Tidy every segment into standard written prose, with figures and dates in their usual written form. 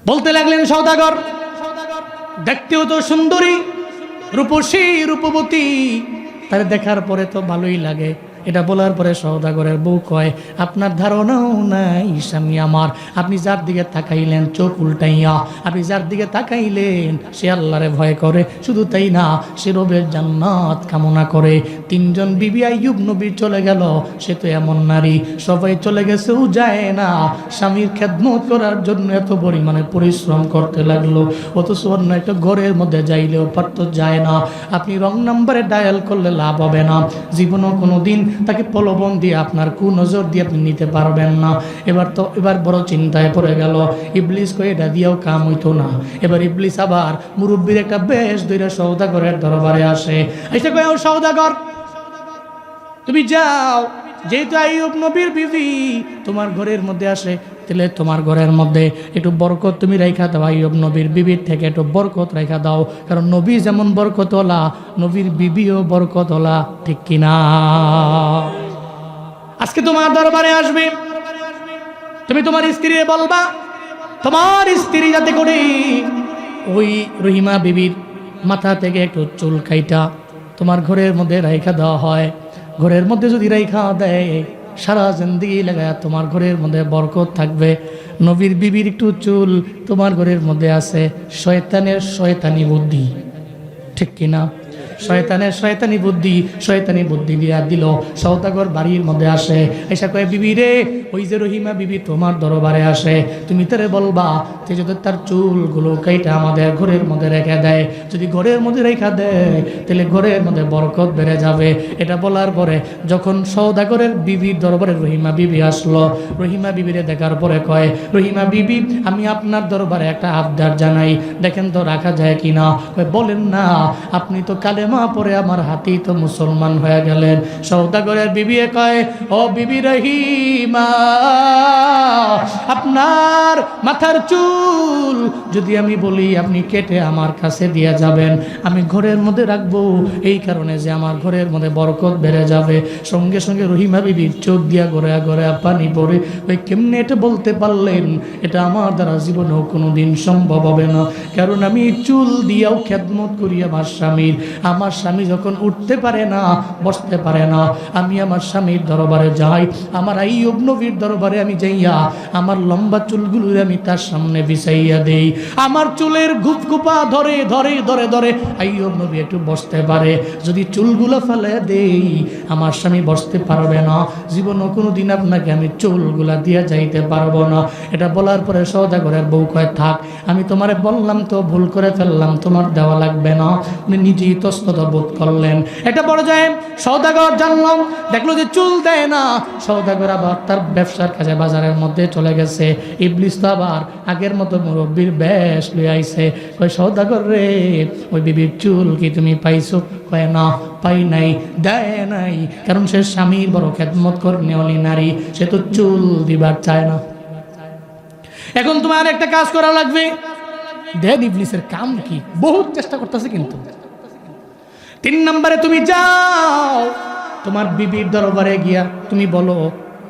বলতে লাগলেন, সওদাগর দেখতেও তো সুন্দরী, রূপসী রূপবতী, তার দেখার পরে তো ভালোই লাগে। এটা বলার পরে সওদাগরের বউ কয়, আপনার ধারণাও নাই স্বামী আমার, আপনি যার দিকে তাকাইলেন চোখ উল্টাইয়া, আপনি যার দিকে তাকাইলেন সে আল্লাহরে ভয় করে, শুধু তাই না সে রবের জান্নাত কামনা করে। 3 জন বিবি আইয়ুব নবী চলে গেল, সে তো এমন নারী, সবাই চলে গেছেও যায় না, স্বামীর খেদমত করার জন্য এত পরিমাণে পরিশ্রম করতে লাগলো, অথচ অন্য একটা ঘরের মধ্যে যাইলেও পারত যায় না। আপনি রং নাম্বারে ডায়াল করলে লাভ হবে না, জীবনও কোনো দিন তাকে প্রলোভন দিয়ে আপনার কুনজর দিয়ে আপনি নিতে পারবেন না। এবার বড় চিন্তায় পড়ে গেল, ইবলিস কয়ে এটা দিয়েও কাম হইতো না। এবার ইবলিস আবার মুরব্বীর একটা বেশ ধরে সওদাগরের দরবারে আসে, এসে কয়ে, ও সওদাগর তুমি যাও, যেহেতু আইয়ুব নবীর বিবি তোমার ঘরের মধ্যে আসে, তাহলে তোমার ঘরের মধ্যে একটু বরকত তুমি রাইখা দাও, আইয়ুব নবীর বিবির থেকে একটু বরকত রাইখা দাও, কারণ নবী যেমন বরকতওয়ালা নবীর বিবিও বরকতওয়ালা, ঠিক কিনা? আজকে তোমার দরবারে আসবে, তুমি তোমার স্ত্রী বলবা তোমার স্ত্রী যাতে করে ওই রহিমা বিবির মাথা থেকে একটু চুল কাইটা তোমার ঘরের মধ্যে রাইখা দেওয়া হয়। ঘরের মধ্যে যদি রাইখা দেয় সারা জিন্দেগি লাগায় তোমার ঘরের মধ্যে বরকত থাকবে। নবীর বিবির একটু চুল তোমার ঘরের মধ্যে আছে, শয়তানের শয়তানি বুদ্ধি, ঠিক কিনা? শয়তানি বুদ্ধি দিয়া দিল। সওদাগর বাড়ির মধ্যে আসে, এসা কয়ে, বিবি রে, ওই যে রহিমা বিবি তোমার দরবারে আসে, তুমি তারে বলবা যে যদি তার চুলগুলো কাইটা আমাদের ঘরের মধ্যে রেখে দেয়, যদি ঘরের মধ্যে রেখা দেয় তাহলে ঘরের মধ্যে বরকত বেড়ে যাবে। এটা বলার পরে যখন সওদাগরের বিবির দরবারে রহিমা বিবি আসলো, রহিমা বিবিরে দেখার পরে কয়, রহিমা বিবি আমি আপনার দরবারে একটা আবদার জানাই, দেখেন তো রাখা যায় কিনা। বলেন না, আপনি তো কালেমা পরে আমার হাতেই তো মুসলমান হয়ে গেলেন। সওদাগরের বিবি কয়, ও বিবি রহিমা, আপনার মাথার চুল যদি আমি বলি আপনি কেটে আমার কাছে দিয়ে যাবেন, আমি ঘরের মধ্যে রাখবো, এই কারণে যে আমার ঘরের মধ্যে বরকত বেড়ে যাবে। সঙ্গে সঙ্গে রহিমা বিবির চোখ দিয়া গড়া গড়া পানি পড়ে, ওই কেমনে এটা বলতে পারলেন? এটা আমার দ্বারা জীবনেও কোনোদিন সম্ভব হবে না, কারণ আমি চুল দিয়াও খেদমত করি আমার স্বামীর। আমার স্বামী যখন উঠতে পারে না, বসতে পারে না, আমি আমার স্বামীর দরবারে যাই, আমার আইয়ুব নবীর দরবারে আমি যাইয়া আমার লম্বা চুলগুলো আমি তার সামনে বিছাইয়া দেই, আমার চুলের গুপগুপা ধরে ধরে ধরে ধরে আইয়ুব নবী একটু বসতে পারে। যদি চুলগুলো ফেলে দেই আমার স্বামী বসতে পারবে না, জীবনও কোনো দিন আপনাকে আমি চুলগুলা দিয়ে যাইতে পারবো না। এটা বলার পরে সওদাগরের বউ কয়, থাক, আমি তোমারে বললাম তো, ভুল করে ফেললাম, তোমার দেওয়া লাগবে না। উনি নিজেই তস্তত বোধ করলেন। এটা পর্যায়ে সওদাগর জানলাম, দেখলো যে চুল দেয় না, সওদাগর আবার তার ব্যবসার কাজে বাজারের মধ্যে চলে গেছে। ইবলিস তো আবার আগের মতো মুরব্বীর বেশ লই আইছে, কয়, সওদাগর রে, ওই বিবির চুল কি তুমি পাইছো? কয়, না, পাই নাই, দেয় নাই, কারণ সে স্বামীর বড় খেদমত করেনি নারী, সে তো চুল দিবার চায় না। এখন তোমার একটা কাজ করা লাগবে। দেন ইবলিসের কাম কি, বহুত চেষ্টা করতেছে, কিন্তু 3 নম্বরে তুমি যাও, তোমার বিবির দরবারে গিয়া তুমি বলো,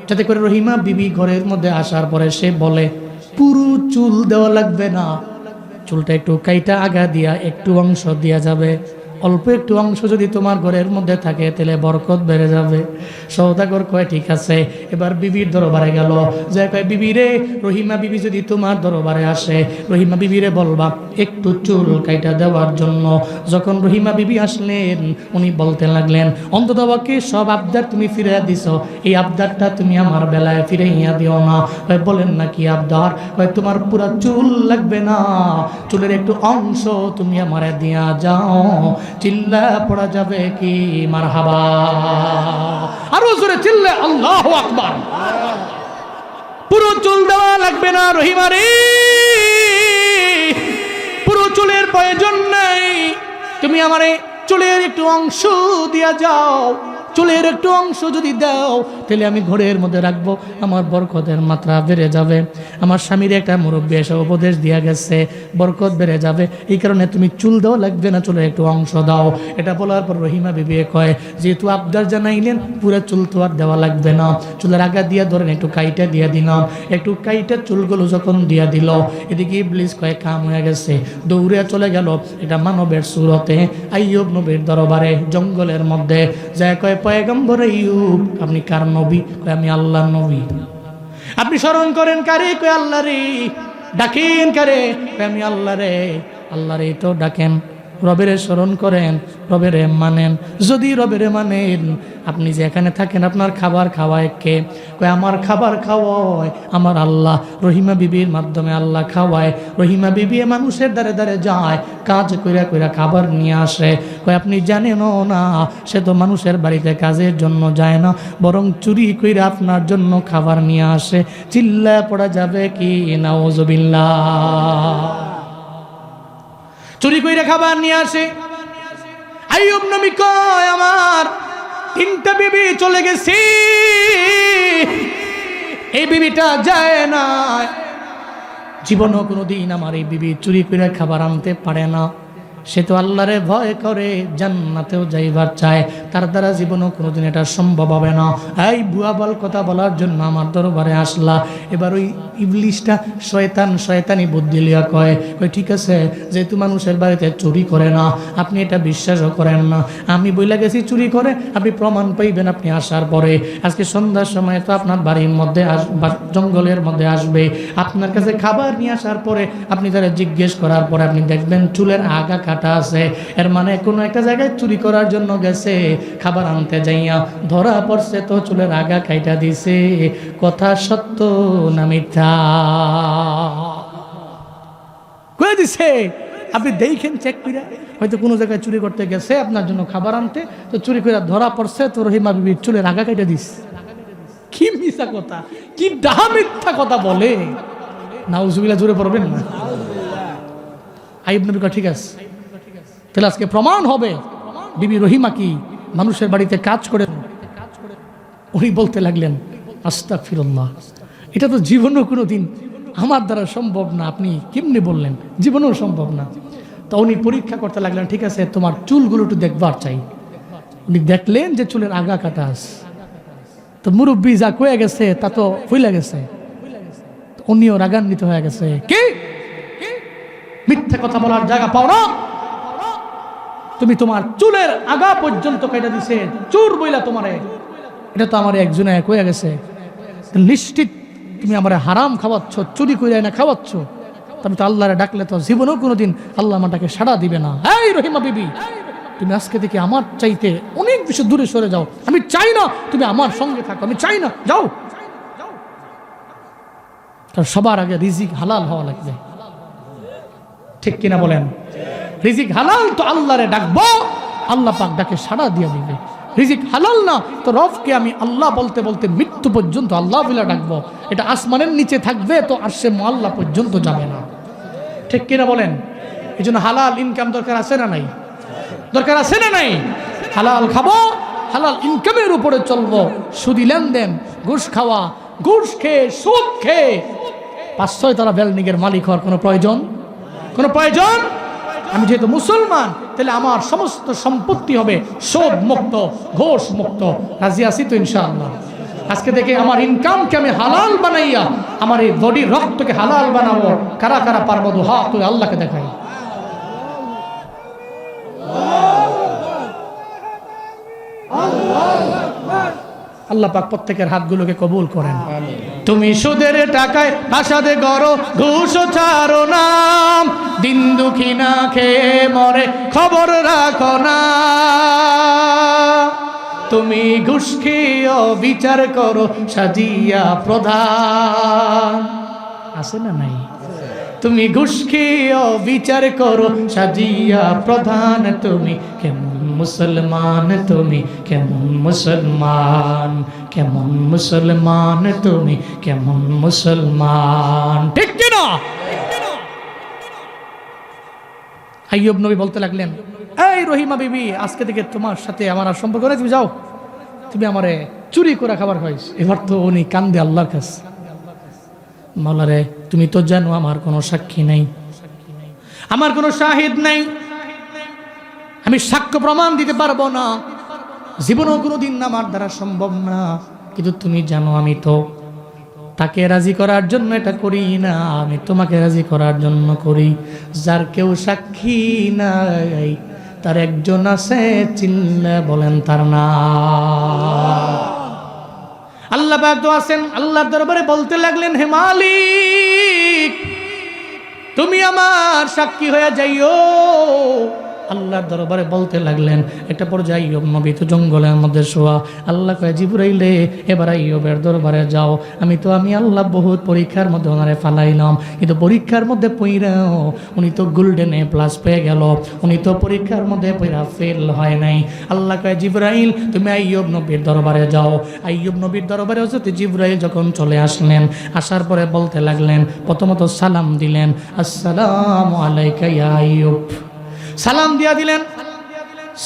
যাতে করে রহিমা বিবি ঘরের মধ্যে আসার পরে সে বলে, পুরো চুল দেওয়া লাগবে না, চুলটা একটু কাইটা আগা দিয়া একটু অংশ দিয়া যাবে, অল্প একটু অংশ যদি তোমার ঘরের মধ্যে থাকে তাহলে বরকত বেড়ে যাবে। সওদাগর কয়, ঠিক আছে। এবার বিবির দরবারে গেল, যে কয়, বিবি রে, রহিমা বিবি যদি তোমার দরবারে আসে, রহিমা বিবিরে বলবা একটু চুল কাইটা দেওয়ার জন্য। যখন রহিমা বিবি আসলেন, উনি বলতে লাগলেন, অন্ততপক্ষে সব আবদার তুমি ফিরিয়ে দিছ, এই আবদারটা তুমি আমার বেলায় ফিরাইয়া দিও না। বলেন না কি আবদার? তোমার পুরা চুল লাগবে না, চুলের একটু অংশ তুমি আমারে দিয়া যাও। চিল্লা পড়া যাবে কি মারহাবা? আরো জোরে চিল্লে আল্লাহু আকবার। পুরো চুল দেওয়া লাগবে না রহিমা রে, পুরো চুলের প্রয়োজন নেই, তুমি আমারে চুলের একটু অংশ দিয়া যাও। চুলের একটু অংশ যদি দাও তাহলে আমি ঘরের মধ্যে রাখবো, আমার বরকতের মাত্রা বেড়ে যাবে। আমার স্বামীর একটা মুরব্বী এসে উপদেশ দিয়া গেছে, বরকত বেড়ে যাবে, এই কারণে তুমি চুল দেওয়া লাগবে না, চুলের একটু অংশ দাও। এটা বলার পর রহিমা বিবি কয়, যেহেতু আবদার জানাইলেন পুরো চুল তো আর দেওয়া লাগবে না, চুলের আগা দিয়া ধরেন একটু কাইটা দিয়া দিলাম। একটু কাইটা চুলগুলো যখন দিয়া দিল, এদিকে ইবলিস কয় কাম হয়ে গেছে, দৌড়ে চলে গেল এটা মানবের সুরতে আইয়ুব নবীর দরবারে জঙ্গলের মধ্যে যায়। কয় পয়গম্বর আইয়ুব আপনি কার নবী? কয় আমি আল্লাহর নবী। আপনি স্মরণ করেন কারে? কয় আল্লাহ রে। ডাকেন কারে? কয় আমি আল্লাহ রে। আল্লাহ রে তো ডাকেন, রবেরে স্মরণ করেন, রবেরে মানেন। যদি রবেরে মানেন, আপনি যে এখানে থাকেন আপনার খাবার খাওয়ায় কে? কয় আমার খাবার খাওয়ায় আমার আল্লাহ। রহিমা বিবির মাধ্যমে আল্লাহ খাওয়ায়। রহিমা বিবি মানুষের দ্বারে দ্বারে যায়, কাজ কইরা কইরা খাবার নিয়ে আসে। কয় আপনি জানেনও না, সে তো মানুষের বাড়িতে কাজের জন্য যায় না, বরং চুরি কইরা আপনার জন্য খাবার নিয়ে আসে। চিল্লা পড়া যাবে কি নাউজুবিল্লাহ। চুরি কইরা খাবার নিয়ে আসে। আইয়ুব নবী কয় আমার 3টা বিবি চলে গেছে, এই বিবিটা যায় না। জীবনও কোনোদিন আমার এই বিবি চুরি করে খাবার আনতে পারে না। সে তো আল্লাহরে ভয় করে, জান্নাতেও যাইবার চায়, তার দ্বারা জীবনও কোনোদিন এটা সম্ভব হবে না। এই বুয়া বল কথা বলার জন্য আমার দরবারে আসলা। এবার ওই ইবলিশটা শয়তানি বুদ্ধি লিয়া কয় ঠিক আছে, যেহেতু মানুষের বাড়িতে চুরি করে না, আপনি এটা বিশ্বাসও করেন না, আমি বইলা গেছি চুরি করে, আপনি প্রমাণ পাইবেন আপনি আসার পরে। আজকে সন্ধ্যার সময় তো আপনার বাড়ির মধ্যে জঙ্গলের মধ্যে আসবে, আপনার কাছে খাবার নিয়ে আসার পরে আপনি তারা জিজ্ঞেস করার পরে আপনি দেখবেন চুলের আগা কাটা আছে। এর মানে কোনো একটা জায়গায় চুরি করার জন্য গেছে, খাবার আনতে যাইয়া ধরা পড়ছে তো চুলের আগা কাইটা দিছে। কথা সত্য না মিথ্যা? কয়ে দিছে। আপনি দেখেন চেক করে, হয়তো কোনো জায়গায় চুরি করতে গেছে আপনার জন্য খাবার আনতে, তো চুরি করে ধরা পড়ছে তো রহিমা বিবির চুলের আগা কাইটা দিস। কি মিথ্যা কথা, কি ডাহা মিথ্যা কথা বলে। নাউজুবিল্লাহ, জোরে পড়বেন না। আইয়ুব নবী কয় ঠিক আছে, তাহলে আজকে প্রমাণ হবে বিবি রহিমা কি মানুষের বাড়িতে কাজ করে। উনি বলতে লাগলেন আস্তাগফিরুল্লাহ, এটা তো জীবনও কোনো দিন আমার দ্বারা সম্ভব না, আপনি কেমনি বললেন? জীবনও সম্ভব না। তো উনি পরীক্ষা করতে লাগলেন, ঠিক আছে তোমার চুলগুলো একটু দেখবার চাই। উনি দেখলেন যে চুলের আগা কাটা আছে। তো মুরব্বী যা কয়ে গেছে তা তো ফুইলা গেছে, উনিও রাগান্বিত হয়ে গেছে। কি মিথ্যা কথা বলার জায়গা পাও না? তুমি তোমার চুলের আগা পর্যন্ত কেটে দিছে, চোর বইলা তোমারে। এটা তো আমার একজনে কয়ে গেছে, নিশ্চিত তুমি আমার হারাম খাওয়াচ্ছ, চুরি করে না খাওয়াচ্ছ। তুমি তো আল্লাহরে ডাকলে তো জীবনেও কোনোদিন আল্লাহ আমাটাকে সাড়া দিবে না। এই রহিমা বিবি, তুমি আজকে থেকে আমার চাইতে অনেক বেশি দূরে সরে যাও। আমি চাই না তুমি আমার সঙ্গে থাকো, আমি চাই না, যাও। কারণ সবার আগে রিজিক হালাল হওয়া লাগবে, ঠিক কিনা বলেন? রিজিক হালাল তো আল্লাহরে ডাকবো, আল্লাহ পাক ডাকে সাড়া দিয়ে দিবে। রিজিক হালাল না তো রবকে আমি আল্লাহ বলতে বলতে মৃত্যু পর্যন্ত আল্লাহ বলে ডাকবো। এটা আসমানের নিচে থাকবে তো আরশে মুআল্লা পর্যন্ত যাবে না, ঠিক কিনা বলেন? এই জন্য হালাল ইনকাম দরকার আছে না নাই? দরকার আছে না নাই? হালাল খাবো, হালাল ইনকামের উপরে চলবো। সুদি লেনদেন, ঘুষ খাওয়া, ঘুষ খেয়ে সুদ খেয়ে 5-6 তারা বিল্ডিংয়ের মালিক হওয়ার কোনো প্রয়োজন? কোনো প্রয়োজন? আমি যেহেতু মুসলমান, তাহলে আমার সমস্ত সম্পত্তি হবে সুদ মুক্ত, ঘুষ মুক্ত। রাজি আছি তো ইনশাআল্লাহ? আজকে থেকে আমার ইনকামকে আমি হালাল বানাইয়া আমার এই বডির রক্তকে হালাল বানাবো। কারা কারা পারবো? হাত তুলে আল্লাহকে দেখাই। আল্লাহ পাক প্রত্যেকের হাতগুলোকে কবুল করেন। তুমি সুদের টাকায় আসাদে গড়ো, ঘুষ ছাড়ো না, দিন দুঃখী না খেয়ে মরে খবর রাখো না। তুমি ঘুষ খেয়ে বিচার করো সাজিয়া প্রধান, আছে না নাই? তুমি ঘুষ খেয়ে বিচার করো সাজিয়া প্রধান। তুমি কেমন মুসলমান, তুমি কেমন মুসলমান, কেমন মুসলমান, তুমি কেমন মুসলমান, ঠিক কিনা? আইয়ুব নবী বলতে লাগলেন, এই রহিমা বিবি, আজকে থেকে তোমার সাথে আমার আর সম্পর্ক নেই, তুমি যাও। তুমি আমারে চুরি করে খাবার খাইছ। এবার তো উনি কান্দে আল্লাহর কাছে, মাওলা রে তুমি তো জানো আমার কোনো সাক্ষী নাই, আমার কোনো শাহিদ নাই, আমি সাক্ষ্য প্রমাণ দিতে পারবো না, জীবনেও কোনোদিন আমার দ্বারা সম্ভব না। কিন্তু তুমি জানো আমি তো তাকে রাজি করার জন্য এটা করি না, আমি তোমাকে রাজি করার জন্য করি। যার কেউ সাক্ষী নাই তার একজন আছে, চিল্লা বলেন তার নাম। আল্লাহ পাক তো আছেন, আল্লাহর দরবারে বলতে লাগলেন, হে মালিক তুমি আমার সাক্ষী হয়ে যাইও। আল্লাহর দরবারে বলতে লাগলেন। একটা পর্যায়ে আইয়ুব নবী তো জঙ্গলের মধ্যে শোয়া। আল্লাহ কয় জিবরাইলে এবার আইয়ুবের দরবারে যাও, আমি আল্লাহ বহুত পরীক্ষার মধ্যে ওনারে ফালাইলাম, কিন্তু পরীক্ষার মধ্যে পইরাও উনি তো গোল্ডেন এ প্লাস পেয়ে গেল, উনি তো পরীক্ষার মধ্যে পইরা ফেল হয় নাই। আল্লাহ কয় জিবরাইল তুমি আইয়ুব নবীর দরবারে যাও। আইয়ুব নবীর দরবারে হচ্ছে জিবরাইল যখন চলে আসলেন, আসার পরে বলতে লাগলেন, প্রথমত সালাম দিলেন, আসসালামু আলাইকা ইয়া আইয়ুব, সালাম দিয়া দিলেন।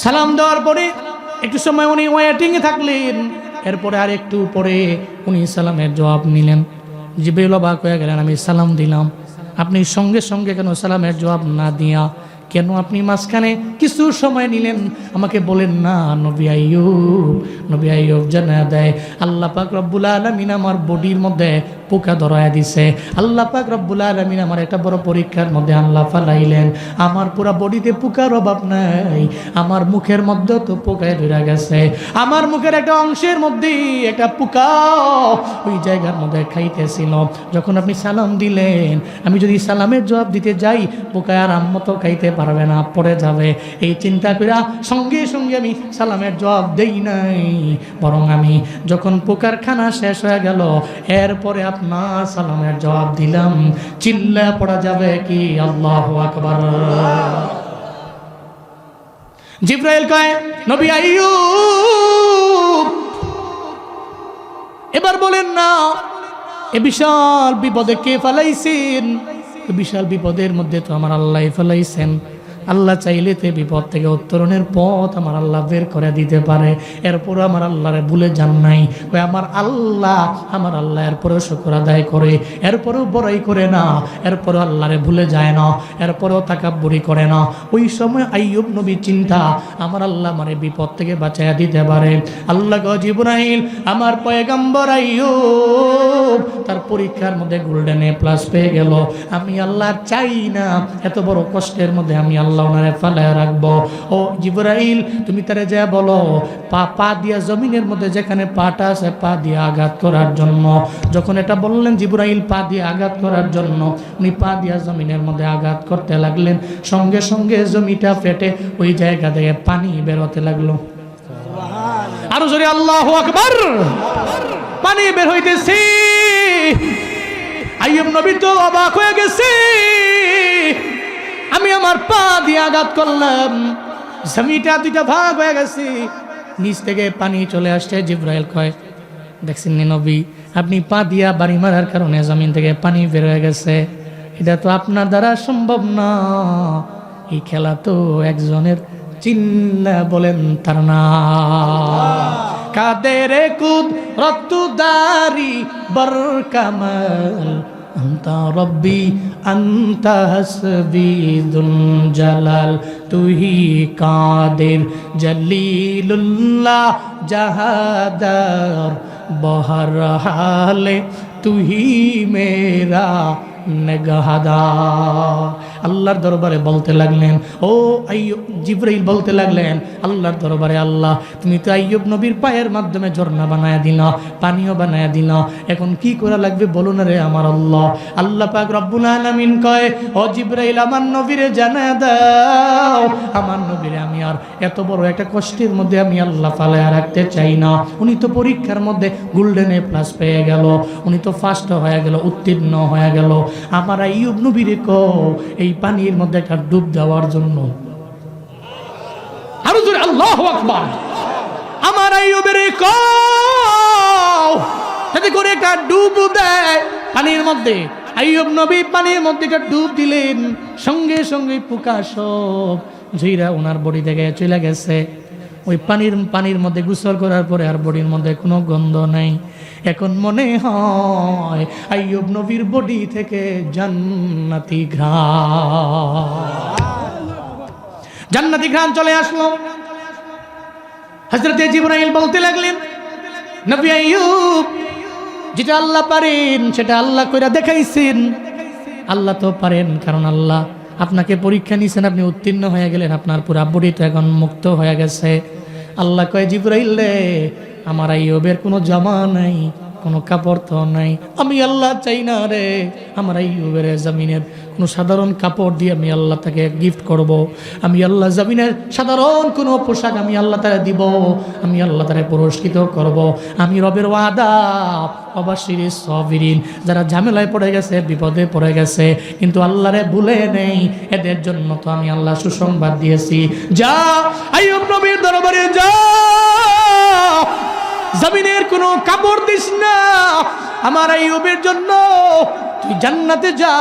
সালাম দেওয়ার পরে একটু সময় উনি ওয়েটিংয়ে থাকলেন, এরপরে আর একটু পরে উনি সালামের জবাব নিলেন। জিবরাইল অবাক হয়ে গেলেন, আমি সালাম দিলাম, আপনি সঙ্গে সঙ্গে কেন সালামের জবাব না দিয়া কেন আপনি মাঝখানে কিছু সময় নিলেন? আমাকে বলেন না নবী আইয়ুব জানা দেয় আল্লাহ পাক রব্বুল আলামিন আমার বডির মধ্যে পোকা ধরায় দিছে। আল্লাহ পাক রব্বুল আলামিন আমার একটা বড় পরীক্ষার মধ্যে আল্লাহ ফালাইলেন। আমার পুরা বডিতে পোকার অভাব নাই, আমার মুখের মধ্যে তো পোকায় ধরে গেছে, আমার মুখের একটা অংশের মধ্যে একটা পোকা ওই জায়গার মধ্যে খাইতেছিল। যখন আপনি সালাম দিলেন, আমি যদি সালামের জবাব দিতে যাই পোকায় আর মতো খাইতে পারবে না, পড়ে যাবে। এই চিন্তা করে সঙ্গে সঙ্গে আমি সালামের জবাব দেই নাই, বরং আমি যখন পোকার খানা শেষ হয়ে গেল এরপরে আপনার সালামের জবাব দিলাম। চিল্লা পড়া যাবে কি আল্লাহু আকবার। জিবরাইল কয় নবী আইয়ুব এবার বলেন না এ বিশাল বিপদে কে ফেলাইছেন? বিশাল বিপদের মধ্যে তো আমার আল্লাহ ফেলাইছেন। আল্লাহ চাইলে তো বিপদ থেকে উত্তরণের পথ আমার আল্লাহ বের করে দিতে পারে। এরপরও আমার আল্লাহরে ভুলে যান নাই। আমার আল্লাহ এরপরেও শুকর আদায় করে, এরপরেও বড়াই করে না, এরপরেও আল্লাহরে ভুলে যায় না, এরপরেও তাকাব্বুরি করে না। ওই সময় আইয়ুব নবী চিন্তা আমার আল্লাহ আমারে বিপদ থেকে বাঁচাইয়া দিতে পারে। আল্লাহ গো জিবরাইল আমার পয়গম্বর আইয়ুব তার পরীক্ষার মধ্যে গোল্ডেন এ প্লাস পেয়ে গেল। আমি আল্লাহ চাই না এত বড় কষ্টের মধ্যে আমি আল্লাহ ওনারে ফালায় রাখবো। ও জিবরাইল তুমি তারে যা বলো পা দিয়া জমিনের মধ্যে যেখানে পাটা আছে পা দিয়ে আঘাত করার জন্য। যখন এটা বললেন জিবরাইল পা দিয়ে আঘাত করার জন্য, উনি পা দিয়া জমিনের মধ্যে আঘাত করতে লাগলেন। সঙ্গে সঙ্গে জমিটা ফেটে ওই জায়গা থেকে পানি বেরোতে লাগলো। আরো জোরে আল্লাহু আকবার। পানি বের হইতেছে। আইয়ুব নবী তো অবাক হয়ে গেছে, আমি আমার পা দিয়ে আঘাত করলাম, জমিটা দুইটা ভাগ হয়ে গেছে, নিচ থেকে পানি চলে আসছে। জিবরাইল কয় দেখছেন নি নবী, আপনি পা দিয়া বাড়ি মারার কারণে জমিন থেকে পানি বের হয়ে গেছে, এটা তো আপনার দ্বারা সম্ভব না। এই খেলা তো একজনের, চিল্লা বলেন তার নাম। কাদের কুদরতদারি বরকামাল আন্তা রব্বি আন্তা হাসবি দুল জালাল তুহি কাদের জলিলুল্লাহ জাহাদার বহর হালে তুহি মেরা নেগাহাদার। আল্লাহর দরবারে বলতে লাগলেন, ও আইয়ুব, জিবরাইল বলতে লাগলেন আল্লাহর দরবারে, আল্লাহ তুমি তো আইয়ুব নবীর পায়ের মাধ্যমে ঝর্ণা বানায়া দিলা, পানিও বানায়া দিলা, এখন কি করা লাগবে বলো না রে আমার আল্লাহ। আল্লাহ পাক রব্বুল আলামিন কয়, ও জিবরাইল আমার নবীরে জানায়া দাও, আমার নবীরে আমি আর এত বড় একটা কষ্টের মধ্যে আমি আল্লাহ ফালায়া রাখতে চাই না। উনি তো পরীক্ষার মধ্যে গোল্ডেন এ প্লাস পেয়ে গেল, উনি তো ফার্স্ট হয়ে গেল, উত্তীর্ণ হয়ে গেল। আমার আইয়ুব নবীরে কও এই পানির মধ্যে একটা ডুব দেওয়ার জন্য। আরো জোরে আল্লাহু আকবার। আমার আইয়ুবের কও যাতে করে একটা ডুব দেয় পানির মধ্যে। আইয়ুব নবী পানির মধ্যে একটা ডুব দিলেন, সঙ্গে সঙ্গে পোকা সব ঝিরা ওনার বডি থেকে চলে গেছে। ওই পানির মধ্যে গোসল করার পরে আর বডির মধ্যে কোনো গন্ধ নাই। এখন মনে হয় আইয়ুব নবীর বডি থেকে জান্নাতি ঘ্রাণ চলে আসলো। হযরতে জিবরাইল বলতে লাগলেন, নবী আইয়ুব, যেটা আল্লাহ পারেন সেটা আল্লাহ কইরা দেখাইছেন। আল্লাহ তো পারেন, কারণ আল্লাহ আপনাকে পরীক্ষা নিছেন, আপনি উত্তীর্ণ হয়ে গেলেন, আপনার পুরা বডি তো এখন মুক্ত হয়ে গেছে। আল্লাহ কয়, জিবরাইল রে, আমার আইয়ুবের কোনো জামা নাই, কোনো কাপড় তো নাই। আমি আল্লাহ চাই না রে আমার আইয়ুবের জমিনের কোনো সাধারণ কাপড় দিয়ে আমি আল্লাহ তাকে গিফট করব। আমি আল্লাহ জমিনের সাধারণ কোনো পোশাক আমি আল্লাহ তারে দিব, আমি আল্লাহ তারে পুরস্কৃত করব। আমি রবের ওয়াদা, অবাশির সাবিরিন, যারা ঝামেলায় পড়ে গেছে, বিপদে পড়ে গেছে, কিন্তু আল্লাহরে ভুলে নেই, এদের জন্য তো আমি আল্লাহ সুসংবাদ দিয়েছি। যা আইয়ুব নবীর দরবারে যা, জমিনের কোনো কাপড় দিস না, আমার আইয়ুবের জন্য তুই জান্নাতে যা,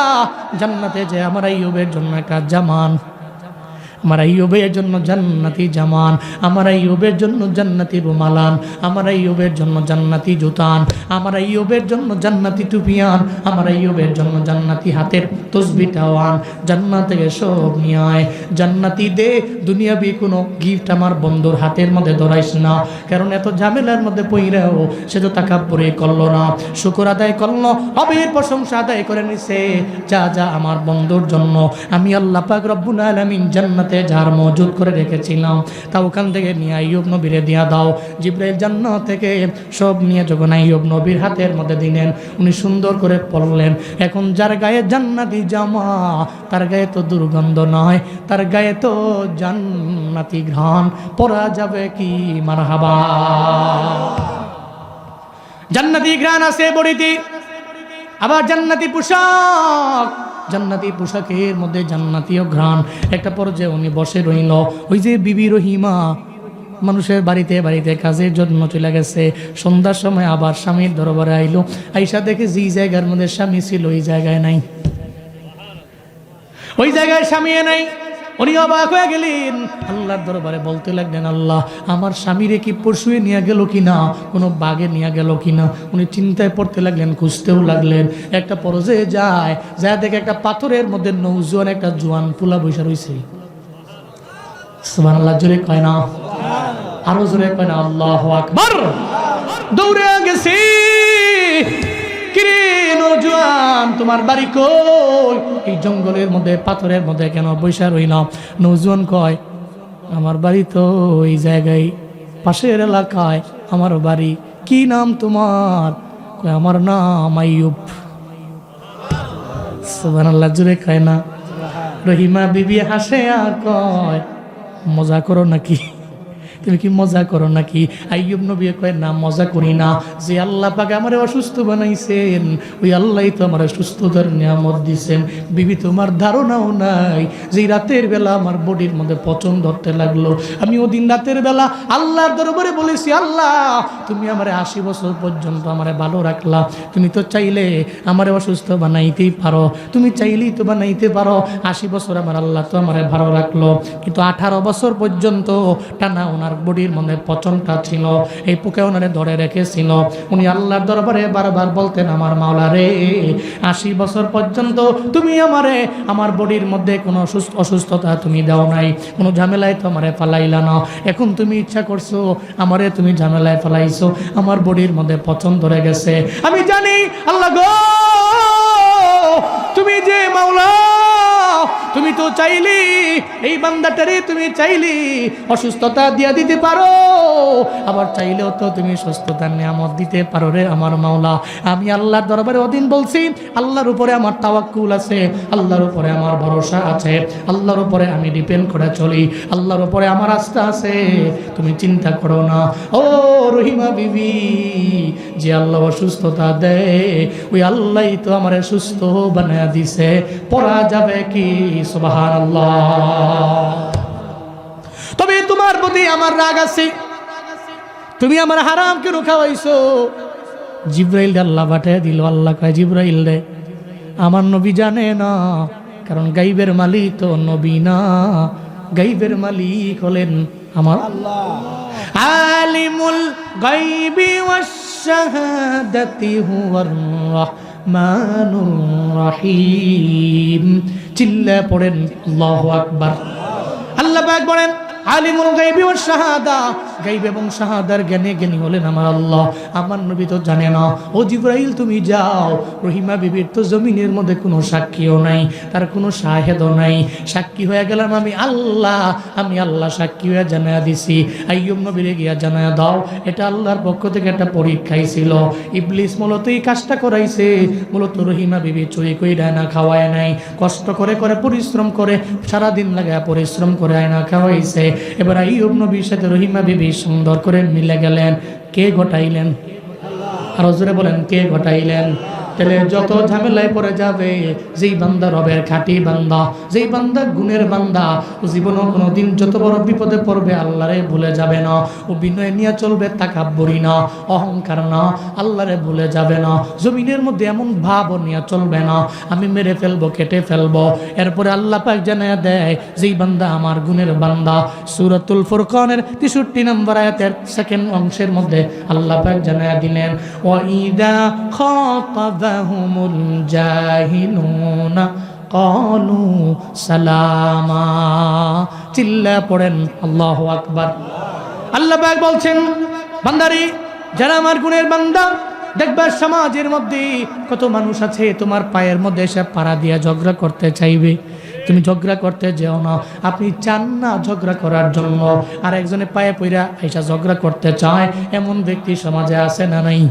জান্নাতে যা আমার আইয়ুবের জন্য একটা জামান, আমার আইয়ুবের জন্য জান্নাতি জামান, আমার আইয়ুবের জন্য জান্নাতি রুমালান, আমার আইয়ুবের জন্য জান্নাতি জুতান, আমার আইয়ুবের জন্য জান্নাতি টুপিয়ান, আমার আইয়ুবের জন্য জান্নাতি হাতের তসবিটাও আন, জান্নাত থেকে সব নিয়ে আয়, জান্নাতি দে, দুনিয়াবি কোনো গিফট আমার বন্ধুর হাতের মধ্যে ধরাইস না। কারণ এত ঝামেলার মধ্যে পইরাও সে তো তাকাব্বুরি করলো না, শুকর আদায় করলো, রবের প্রশংসা আদায় করে নিছে। যা যা আমার বন্ধুর জন্য আমি আল্লাহ পাক রব্বুল আলামিন জান্নাতে যার মজুদ করে রেখেছিলাম, তা ওখান থেকে নিয়ে আইয়ুব নবীরে দিয়া দাও। জিবরাইল জান্নাত থেকে সব নিয়ে যখন আইয়ুব নবীর হাতের মধ্যে দিলেন, উনি সুন্দর করে পড়লেন। এখন যার গায়ে জান্নাতি জামা, তার গায়ে তো দুর্গন্ধ নয়, তার গায়ে তো জান্নাতি ঘ্রাণ, পরা যাবে কি মারহাবা। জান্নাতি ঘ্রাণ আছে বড়িতে, আবার জান্নাতি পোশাক, জান্নাতি পোশাকের মধ্যে জান্নাতীয় ঘ্রাণ। একটা পর্যায়ে উনি বসে রইল। ওই যে বিবি রহিমা মানুষের বাড়িতে বাড়িতে কাজের জন্য চলে গেছে, সন্ধ্যার সময় আবার স্বামীর দরবারে আইলো। আইসা দেখে যে জায়গার মধ্যে স্বামী ছিল ওই জায়গায় নাই, ওই জায়গায় স্বামী নাই। উনি অবাক হয়ে গেলেন, আল্লাহর দরবারে বলতে লাগলেন, আল্লাহ আমার স্বামীরে কি পরশুয়ে নিয়ে গেল কিনা, কোনো বাগে নিয়ে গেল কিনা। উনি চিন্তায় পড়তে লাগলেন, খুঁজতেও লাগলেন। একটা পর্যায়ে যায় দেখে একটা পাথরের মধ্যে নৌজোয়ান একটা জোয়ান পোলা বৈশা রয়েছে। সুবহানাল্লাহ জোরে কয় না, আরো জোরে কয় না, আল্লাহু আকবার। দৌড়ে গেছে, কিরে নৌজোয়ান তোমার বাড়ি কই? এই জঙ্গলের মধ্যে পাথরের মধ্যে কেন বৈশা রইলাম? নৌজোয়ান কয়, আমার বাড়ি তো এই জায়গায়, পাশের এলাকায় আমার বাড়ি। কি নাম তোমার? কয় আমার নাম আইয়ুব। সুবহানাল্লাহ জোরে কয় না। রহিমা বিবি হাসে আর কয়, মজা করো নাকি? তুমি কি মজা করো নাকি? আইয়ুব নবী কয়, না মজা করি না। যে আল্লাহ পাক আমারে অসুস্থ বানাইছেন, ওই আল্লাহই তো আমার সুস্থতার নিয়ামত দিছেন। বিবি তোমার ধারণাও নাই যে রাতের বেলা আমার বডির মধ্যে পচন ধরতে লাগলো। আমি ওদিন রাতের বেলা আল্লাহর দরবারে বলেছি, আল্লাহ তুমি আমারে 80 বছর পর্যন্ত আমারে ভালো রাখলা, তুমি তো চাইলে আমারে অসুস্থ বানাইতেই পারো, তুমি চাইলেই তো বানাইতে পারো। 80 বছর আমার আল্লাহ তো আমারে ভালো রাখলো, কিন্তু 18 বছর পর্যন্ত টানা ওনার বডির মধ্যে পচনটা ছিল, এই পোকা ওনারে ধরে রেখেছিল। উনি আল্লাহর দরবারে বারবার বলতেন, আমার মাওলা রে, 80 বছর পর্যন্ত তুমি আমারে আমার বডির মধ্যে কোনো অসুস্থতা তুমি দাও নাই, কোনো ঝামেলায় তো আমারে ফালাইলা না। এখন তুমি ইচ্ছা করছো আমারে তুমি ঝামেলায় ফালাইছো, আমার বডির মধ্যে পচন ধরে গেছে। আমি জানি আল্লাহ গো, তুমি যে মাওলা, তুমি তো চাইলি এই বান্দাটারে, তুমি চাইলি অসুস্থতা দিয়া দিতে পারো, আবার চাইলেও তো তুমি সুস্থতার নিয়ামত দিতে পারো রে আমার মাওলা। আমি আল্লাহর দরবারে ওদিন বলছি, আল্লাহর উপরে আমার তাওয়াক্কুল আছে, আল্লাহর উপরে আমার ভরসা আছে, আল্লাহর উপরে আমি ডিপেন্ড করে চলি, আল্লাহর উপরে আমার আস্থা আছে, তুমি চিন্তা করো না। ও রহিমা বিবি, যে আল্লাহ অসুস্থতা দেয় ওই আল্লাহই তো আমার সুস্থ বানায়া দিছে, পড়া যাবে কি সুবহানাল্লাহ। তবে তোমার প্রতি আমার রাগ আছে, তুমি আমার হারাম কেন খাওয়াইছো? জিবরাইল আল্লাহ পাঠিয়ে দিল। আল্লাহ কয়, জিবরাইল রে, আমার নবী জানে না, কারণ গাইবের মালিক তো নবী না, গাইবের মালিক হলেন আমার আলিমুল গায়বি ওয়াশ শাহাদাতি হুয়ার রাহমানুর রহিম। চিল্লা পড়েন আল্লাহু আকবার। আল্লাহ পাক বলেন আলিমুল গায়বি ওয়াশ শাহাদা, গায়ব এবং শাহাদার জ্ঞানী হলেন আমার আল্লাহ। আমার নবী তো জানে না। ও জিবরাইল তুমি যাও, রহিমা বিবির তো জমিনের মধ্যে কোনো সাক্ষীও নাই, তার কোনো শাহেদও নাই, সাক্ষী হয়ে গেলাম আমি আল্লাহ সাক্ষী হয়ে জানায়া দিছি। আইয়ুব নবীরে গিয়া জানায়া দাও, এটা আল্লাহর পক্ষ থেকে একটা পরীক্ষাই ছিল। ইবলিস মূলত এই কাজটা করাইছে, মূলত রহিমা বিবি চুরি কইরা না খাওয়ায় নাই, কষ্ট করে পরিশ্রম করে সারাদিন লাগায় পরিশ্রম করে আয়না খাওয়াইছে। এবার আইয়ুব নবীর সাথে রহিমা বিবি সুন্দর করে মিলে গেলেন। কে ঘটাইলেন? আরো জোরে বলেন, কে ঘটাইলেন? তাহলে যত ঝামেলায় পড়ে যাবে, যেই বান্দা রবের খাঁটি বান্দা, যেই বান্দা গুণের বান্দা, ও জীবনও কোনোদিন যত বড় বিপদে পড়বে আল্লাহরে ভুলে যাবে না। ও বিনয় নিয়ে চলবে, তাকাব্বুরি না, অহংকার না, আল্লাহরে ভুলে যাবে না। জমিনের মধ্যে এমন ভাব নিয়ে চলবে না আমি মেরে ফেলবো, কেটে ফেলবো। এরপরে আল্লাহ পাক জানায়া দেয়, যেই বান্দা আমার গুণের বান্দা। সূরাতুল ফুরকানের 63 নম্বর আয়াতের সেকেন্ড অংশের মধ্যে আল্লাহ পাক জানায়া দিলেন, ওয়া ইদা খাতাবাহুমুল জাহিলুনা ক্বালু সালামা। চিল্লা পড়েন আল্লাহু আকবার। আল্লাহ পাক বলছেন, বান্দারে যারা আমার গুণের বান্দা, দেখবা সমাজের মধ্যে কত মানুষ আছে তোমার পায়ের মধ্যে এসে পাড়া দিয়া ঝগড়া করতে চাইবে। তুমি ঝগড়া করতে যেও না, আপনি চান না ঝগড়া করার জন্য, আর একজনে পায়ে পইরা এসে ঝগড়া করতে চায়, এমন ব্যক্তি সমাজে আছে না নাই?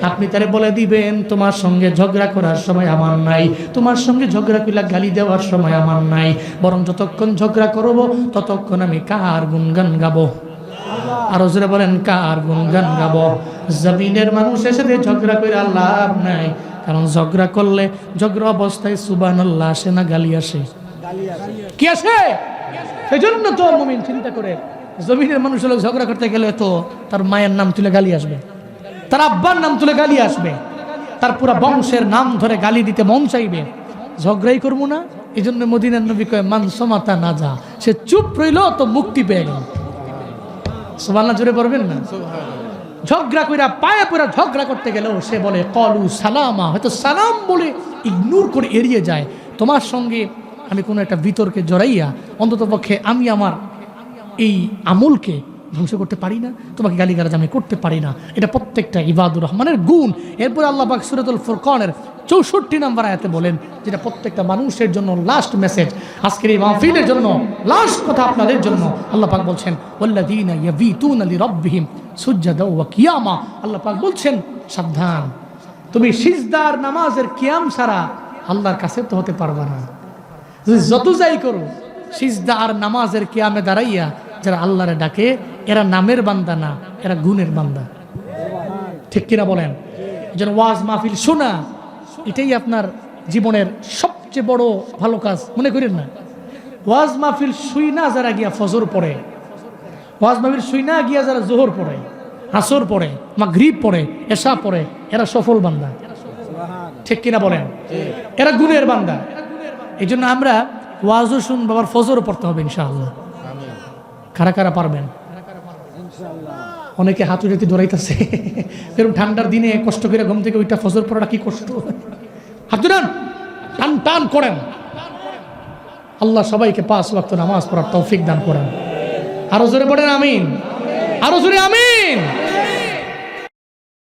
আপনি তারে বলে দিবেন, তোমার সঙ্গে ঝগড়া করার সময় আমার নাই, তোমার সঙ্গে ঝগড়া কইলা গালি দেওয়ার সময় আমার নাই, বরং যতক্ষণ ঝগড়া করব ততক্ষণ আমি কার গুণগান গাবো? আরো জোরে বলেন, কার গুণগান গাবো? জমিনের মানুষের সাথে ঝগড়া করে লাভ নাই, কারণ ঝগড়া করলে ঝগড়া অবস্থায় সুবহানাল্লাহ আসে না গালি আসে? কি আসে? সেই জন্য তো মুমিন চিন্তা করে, জমিনের মানুষ লোক ঝগড়া করতে গেলে তো তার মায়ের নাম তুলে গালি আসবে, তার আব্বার নাম তুলে গালি আসবে, তার পুরা বংশের নাম ধরে গালি দিতে মন চাইবে। ঝগড়াই করবো না, এই জন্য মদিনার নবী কয়, মান সমাতা না যা, সে চুপ রইল তো মুক্তি পেয়ে গেল। সুবহানাল্লাহ জোরে পড়বেন না? ঝগড়া কইরা পায়ে পড়া ঝগড়া করতে গেলেও সে বলে কলু সালামা, হয়তো সালাম বলে ইগনোর করে এড়িয়ে যায়। তোমার সঙ্গে আমি কোনো একটা বিতর্কে জড়াইয়া অন্তত পক্ষে আমি আমার এই আমলকে ধ্বংস করতে পারি না, তোমাকে গালিগালাজ আমি করতে পারি না। এটা প্রত্যেকটা ইবাদুর রহমানের গুণ। এরপরে আল্লাহ পাক সূরাতুল ফুরকানের 64 নম্বর আয়াতে বলেন, যেটা প্রত্যেকটা মানুষের জন্য লাস্ট মেসেজ, আজকের এই মাহফিলের জন্য লাস্ট কথা আপনাদের জন্য। আল্লাহ পাক বলছেন, ওয়াল্লাযীনা ইয়াবিতুনা লিরাব্বিহিম সুজদাও ওয়া কিয়ামা। আল্লাহ পাক বলছেন, সাবধান, তুমি সিজদার নামাজের কিয়াম ছাড়া আল্লাহর কাছে তো হতে পারবে না। যত যাই করো, সিজদা আর নামাজের কিয়ামে দাঁড়াইয়া যারা আল্লাহরে ডাকে, এরা নামের বান্দা না, এরা গুণের বান্দা। ঠিক কিনা বলেন? যেন ওয়াজ মাহফিল শোনা, এটাই আপনার জীবনের সবচেয়ে বড় ভালো কাজ মনে করেন না? ওয়াজ মাহফিল শুই না যারা গিয়া ফজর পড়ে, ওয়াজ মাহফিল শুই না গিয়া যারা জোহর পড়ে, আসর পড়ে, মাগরিব পড়ে, এশা পড়ে, এরা সফল বান্দা। ঠিক কিনা বলেন? এরা গুণের বান্দা। এই জন্য আমরা ওয়াজও শুনবো, আবার ফজরও পড়তে হবে ইনশাআল্লাহ। কারা কারা পারবেন? অনেকে হাত উঠাতে দৌড়াইতেছে, এরকম ঠান্ডার দিনে কষ্ট করে ঘুম থেকে ওইটা ফজর পড়াটা কি কষ্ট। হাত উঠান, টান টান করেন। আল্লাহ সবাইকে 5 ওয়াক্ত নামাজ পড়ার তৌফিক দান করেন। আরো জোরে পড়েন আমিন, আরো জোরে আমিন।